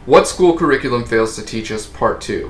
What School Curriculum Fails to Teach Us, Part 2.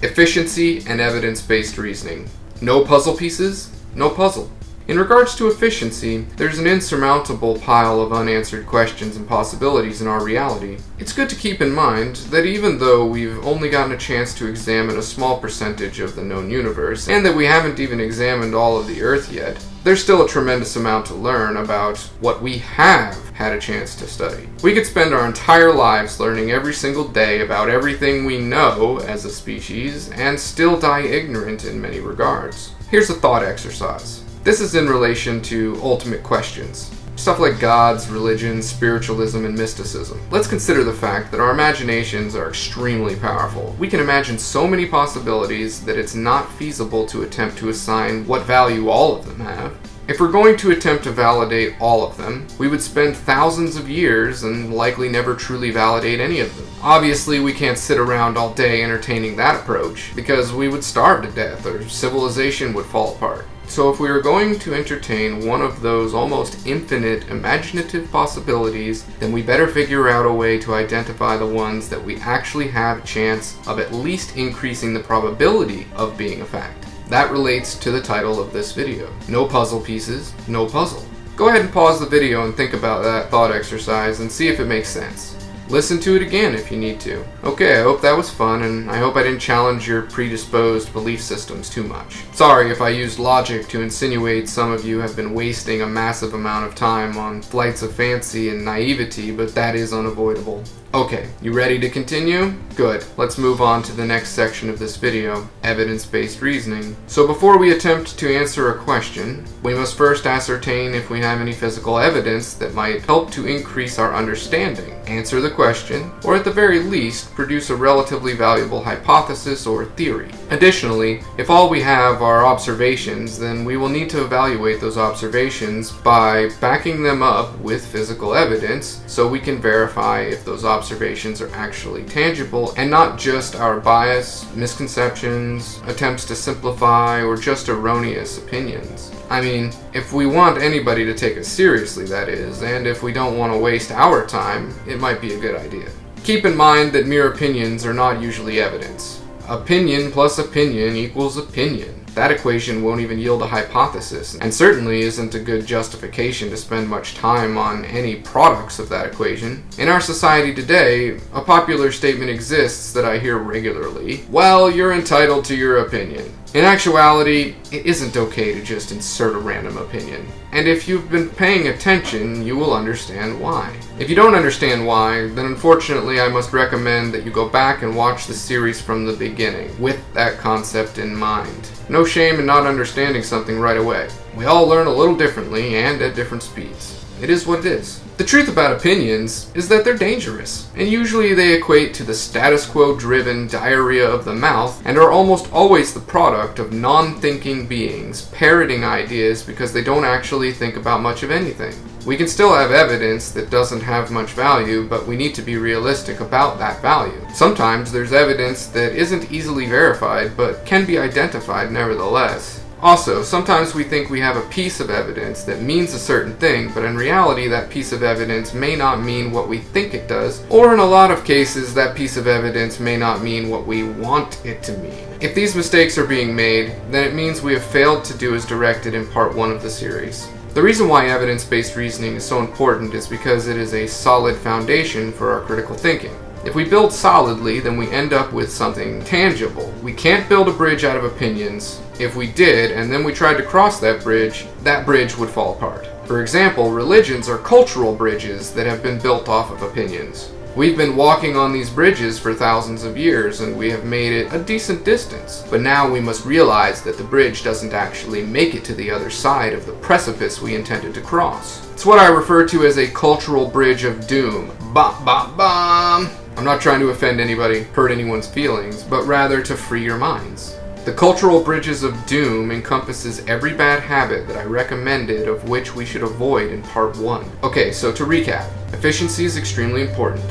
Efficiency and Evidence-Based Reasoning. No puzzle pieces, no puzzle. In regards to efficiency, there's an insurmountable pile of unanswered questions and possibilities in our reality. It's good to keep in mind that even though we've only gotten a chance to examine a small percentage of the known universe, and that we haven't even examined all of the Earth yet, there's still a tremendous amount to learn about what we have had a chance to study. We could spend our entire lives learning every single day about everything we know as a species, and still die ignorant in many regards. Here's a thought exercise. This is in relation to ultimate questions. Stuff like gods, religion, spiritualism, and mysticism. Let's consider the fact that our imaginations are extremely powerful. We can imagine so many possibilities that it's not feasible to attempt to assign what value all of them have. If we're going to attempt to validate all of them, we would spend thousands of years and likely never truly validate any of them. Obviously, we can't sit around all day entertaining that approach, because we would starve to death or civilization would fall apart. So if we are going to entertain one of those almost infinite imaginative possibilities, then we better figure out a way to identify the ones that we actually have a chance of at least increasing the probability of being a fact. That relates to the title of this video. No puzzle pieces, no puzzle. Go ahead and pause the video and think about that thought exercise and see if it makes sense. Listen to it again if you need to. Okay, I hope that was fun, and I hope I didn't challenge your predisposed belief systems too much. Sorry if I used logic to insinuate some of you have been wasting a massive amount of time on flights of fancy and naivety, but that is unavoidable. Okay, you ready to continue? Good. Let's move on to the next section of this video, evidence-based reasoning. So before we attempt to answer a question, we must first ascertain if we have any physical evidence that might help to increase our understanding, answer the question, or at the very least, produce a relatively valuable hypothesis or theory. Additionally, if all we have are observations, then we will need to evaluate those observations by backing them up with physical evidence so we can verify if those observations are actually tangible and not just our bias, misconceptions, attempts to simplify, or just erroneous opinions. I mean, if we want anybody to take us seriously, that is, and if we don't want to waste our time, it might be a good idea. Keep in mind that mere opinions are not usually evidence. Opinion plus opinion equals opinion. That equation won't even yield a hypothesis, and certainly isn't a good justification to spend much time on any products of that equation. In our society today, a popular statement exists that I hear regularly: well, you're entitled to your opinion. In actuality, it isn't okay to just insert a random opinion. And if you've been paying attention, you will understand why. If you don't understand why, then unfortunately I must recommend that you go back and watch the series from the beginning, with that concept in mind. No shame in not understanding something right away. We all learn a little differently and at different speeds. It is what it is. The truth about opinions is that they're dangerous, and usually they equate to the status quo-driven diarrhea of the mouth and are almost always the product of non-thinking beings parroting ideas because they don't actually think about much of anything. We can still have evidence that doesn't have much value, but we need to be realistic about that value. Sometimes there's evidence that isn't easily verified, but can be identified nevertheless. Also, sometimes we think we have a piece of evidence that means a certain thing, but in reality that piece of evidence may not mean what we think it does, or in a lot of cases that piece of evidence may not mean what we want it to mean. If these mistakes are being made, then it means we have failed to do as directed in part 1 of the series. The reason why evidence-based reasoning is so important is because it is a solid foundation for our critical thinking. If we build solidly, then we end up with something tangible. We can't build a bridge out of opinions. If we did, and then we tried to cross that bridge would fall apart. For example, religions are cultural bridges that have been built off of opinions. We've been walking on these bridges for thousands of years, and we have made it a decent distance. But now we must realize that the bridge doesn't actually make it to the other side of the precipice we intended to cross. It's what I refer to as a cultural bridge of doom. Bum, bum, bum. I'm not trying to offend anybody, hurt anyone's feelings, but rather to free your minds. The cultural bridges of doom encompasses every bad habit that I recommended, of which we should avoid in part 1. Okay, so to recap, efficiency is extremely important.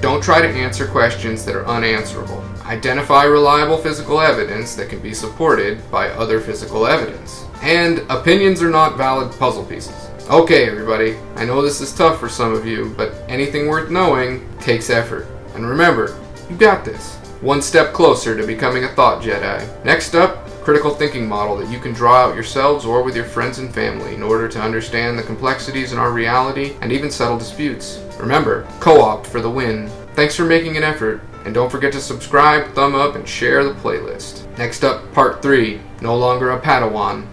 Don't try to answer questions that are unanswerable. Identify reliable physical evidence that can be supported by other physical evidence. And opinions are not valid puzzle pieces. Okay, everybody, I know this is tough for some of you, but anything worth knowing takes effort. And remember, you got this. One step closer to becoming a thought Jedi. Next up, critical thinking model that you can draw out yourselves or with your friends and family in order to understand the complexities in our reality and even settle disputes. Remember, co-op for the win. Thanks for making an effort, and don't forget to subscribe, thumb up, and share the playlist. Next up, part 3, no longer a Padawan.